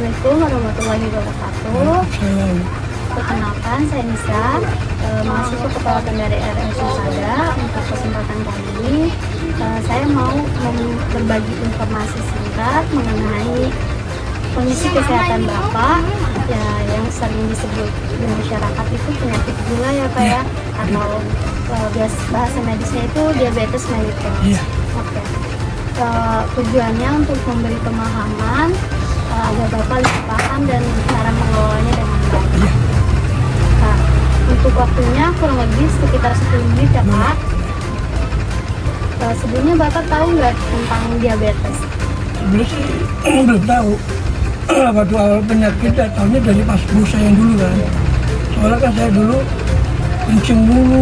Assalamualaikum warahmatullahi wabarakatuh. Perkenalkan, saya Nisa, mahasiswa Kepelatihan dari RS Sada. Untuk kesempatan kali ini, saya mau berbagi informasi singkat mengenai kondisi kesehatan Bapak, ya, yang sering disebut di masyarakat itu penyakit gula ya Pak ya, atau bahasa medisnya itu diabetes mellitus. Oke. Tujuannya untuk memberi pemahaman agar Bapak lebih paham dan cara mengelolanya dengan baik. Nah, untuk waktunya kurang lebih sekitar 10 menit ya Pak. Sebelumnya Bapak tahu nggak tentang diabetes? Sebenarnya sih belum tahu. Waktu awal penyakit tahunya dari pas bos saya yang dulu kan. Soalnya kan saya dulu kencing mulu,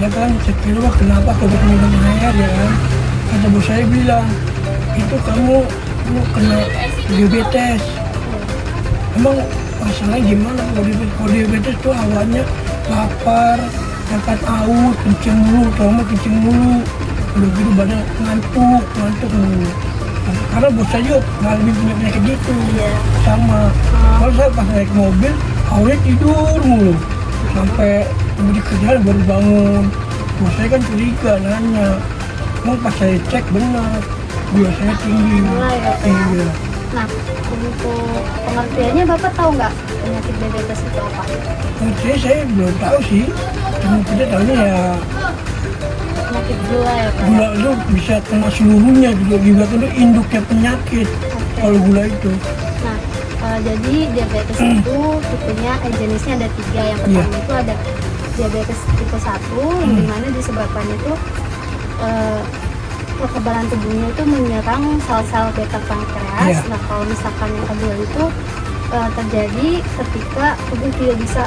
ya kan. Saya kira wah kenapa kalau minum air ya kan. Kata bos saya bilang, itu kamu kena diabetes. Emang masalahnya gimana kalau diabetes tuh awalnya lapar, akan aus, kencing mulu, kencing mulu, udah gitu badan ngantuk mulu. Karena bos saya juga ngalamin penyakit gitu, sama. Kalau saya pas naik mobil, awalnya tidur mulu, sampai di kerjaan baru bangun. Bos saya kan curiga, nanya, emang pas saya cek benar, gula saya tinggi. Iya. Nah, untuk pengertiannya Bapak tahu nggak penyakit diabetes itu apa? Menurut saya belum tahu sih, cuma kita tahunya ya Penyakit gula ya Pak? gula itu bisa kena seluruhnya gitu, gula itu induknya penyakit. Kalau gula itu. Nah, jadi diabetes itu tipenya, jenisnya ada 3. Yang pertama itu ada diabetes tipe 1, yang dimana disebabkan itu kekebalan tubuhnya itu menyerang sel-sel beta pankreas. Nah, kalau misalkan yang kedua itu terjadi ketika tubuh tidak bisa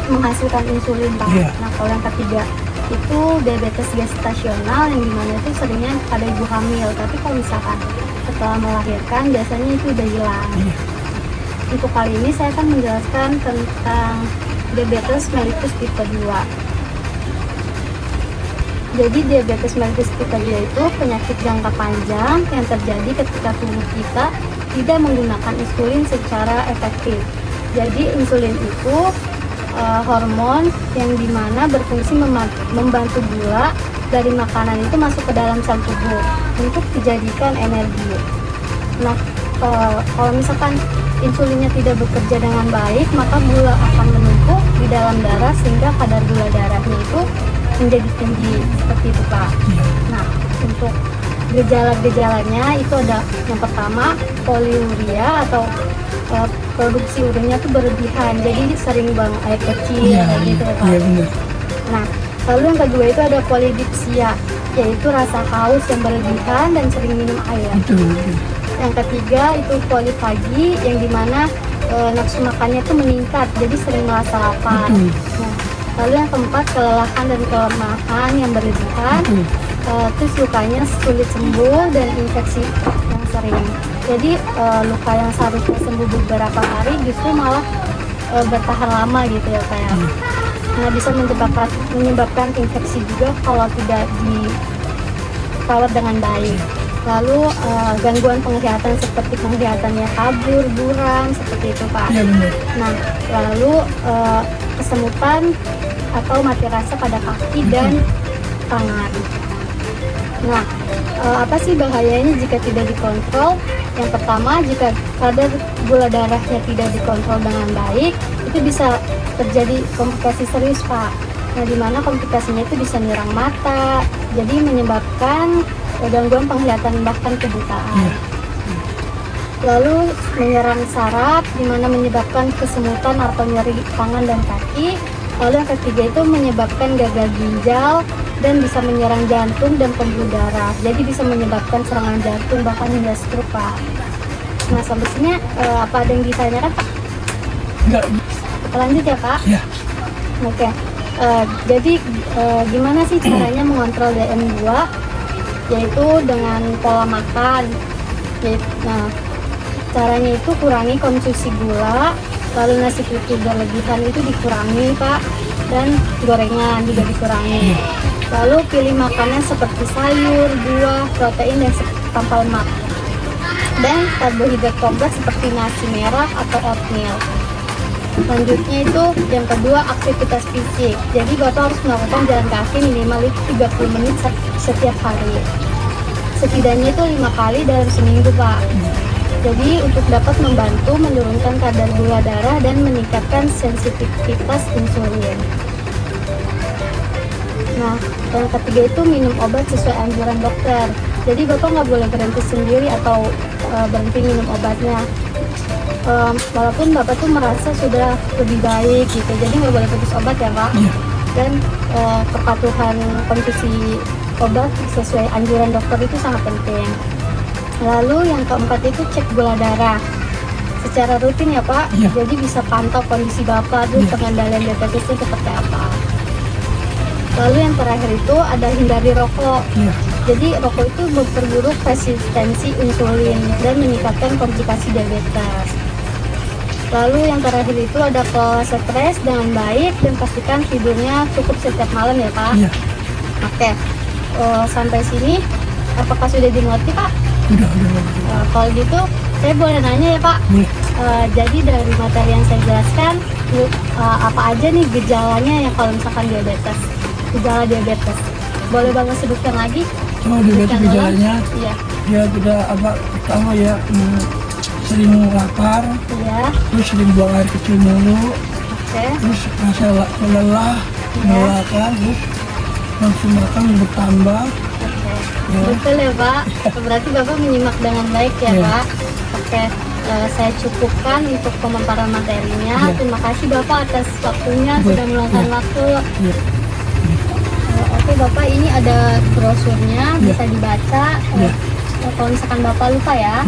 menghasilkan insulin Pak. Nah, kalau yang ketiga itu diabetes gestasional, yang dimana itu seringnya pada ibu hamil, tapi kalau misalkan setelah melahirkan biasanya itu udah hilang. Untuk kali ini saya akan menjelaskan tentang diabetes mellitus tipe 2. Jadi diabetes mellitus tipe 2 itu penyakit jangka panjang yang terjadi ketika tubuh kita tidak menggunakan insulin secara efektif. Jadi insulin itu hormon yang dimana berfungsi membantu gula dari makanan itu masuk ke dalam sel tubuh untuk dijadikan energi. Nah, kalau misalkan insulinnya tidak bekerja dengan baik, maka gula akan menumpuk di dalam darah sehingga kadar gula darahnya itu menjadi tinggi, seperti itu Pak. Nah, untuk gejala-gejalanya itu ada yang pertama poliuria atau produksi urinnya itu berlebihan, jadi sering buang air kecil gitu ya Pak. Nah, lalu yang kedua itu ada polidipsia, yaitu rasa haus yang berlebihan dan sering minum air. Yang ketiga itu polifagi, yang dimana nafsu makannya itu meningkat, jadi sering merasa lapar. Nah, lalu yang keempat kelelahan dan kelemahan yang berlebihan, terus lukanya sulit sembuh dan infeksi yang sering. Jadi luka yang seharusnya sembuh beberapa hari justru malah bertahan lama gitu ya Pak ya. Nah, bisa menyebabkan infeksi juga kalau tidak dirawat dengan baik. Lalu gangguan penglihatan seperti penglihatannya kabur, buram, seperti itu Pak. Nah, lalu kesemutan atau mati rasa pada kaki dan tangan. Nah, apa sih bahayanya jika tidak dikontrol? Yang pertama, jika kadar gula darahnya tidak dikontrol dengan baik, itu bisa terjadi komplikasi serius Pak. Nah, dimana komplikasinya itu bisa menyerang mata, jadi menyebabkan gangguan penglihatan bahkan kebutaan. Lalu menyerang saraf, dimana menyebabkan kesemutan atau nyeri tangan dan kaki. Lalu yang ketiga itu menyebabkan gagal ginjal dan bisa menyerang jantung dan pembuluh darah. Jadi bisa menyebabkan serangan jantung bahkan hingga stroke Pak. Nah, sampai sini apa ada yang ditanyakan Pak? Enggak. Kita lanjut ya Pak? Iya. Oke. Jadi gimana sih caranya mengontrol DM2? Yaitu dengan pola makan. Nah, caranya itu kurangi konsumsi gula, lalu nasi putih berlebihan itu dikurangi Pak, dan gorengan juga dikurangi. Lalu pilih makanan seperti sayur, buah, protein, dan tanpa lemak. dan karbohidrat kompleks seperti nasi merah atau oatmeal. Selanjutnya itu yang kedua, aktivitas fisik. Jadi Bapak harus melakukan jalan kaki minimal 30 menit setiap hari. Setidaknya itu 5 kali dalam seminggu, Pak. Jadi untuk dapat membantu menurunkan kadar gula darah dan meningkatkan sensitivitas insulin. Nah, yang ketiga itu minum obat sesuai anjuran dokter. Jadi Bapak nggak boleh berhenti sendiri atau berhenti minum obatnya. Walaupun Bapak tuh merasa sudah lebih baik gitu, jadi nggak boleh putus obat ya Pak. Iya. Dan kepatuhan konsumsi obat sesuai anjuran dokter itu sangat penting. Lalu yang keempat itu cek gula darah secara rutin ya Pak. Iya. Jadi bisa pantau kondisi Bapak tuh Iya. pengendalian diabetesnya seperti apa. Lalu yang terakhir itu ada hindari rokok. Iya. Jadi rokok itu memperburuk resistensi insulin dan meningkatkan komplikasi diabetes. Lalu yang terakhir itu ada kelola stres dengan baik dan pastikan tidurnya cukup setiap malam ya Pak. Iya. Oke, sampai sini apakah sudah dimengerti Pak? Udah. Kalau gitu saya boleh nanya ya Pak. Boleh. Jadi dari materi yang saya jelaskan, apa aja nih gejalanya yang kalau misalkan diabetes, gejala diabetes? Boleh Bapak sebutkan lagi? Oh, diabetes Sebutkan ulang? gejalanya Iya. ya kita pertama ya sering lapar, Iya. terus sering buang air kecil mulu, Oke. terus rasa lelah, melelahkan, terus nafsu makan bertambah. Oke. Ya. Betul ya Pak. Berarti Bapak menyimak dengan baik ya Iya. Pak. Oke. Saya cukupkan untuk pemaparan materinya. Iya. Terima kasih Bapak atas waktunya Iya. sudah meluangkan Iya. waktu. Ya. Oke Bapak, ini ada brosurnya Iya. bisa dibaca. Iya. Kalau misalkan Bapak lupa ya.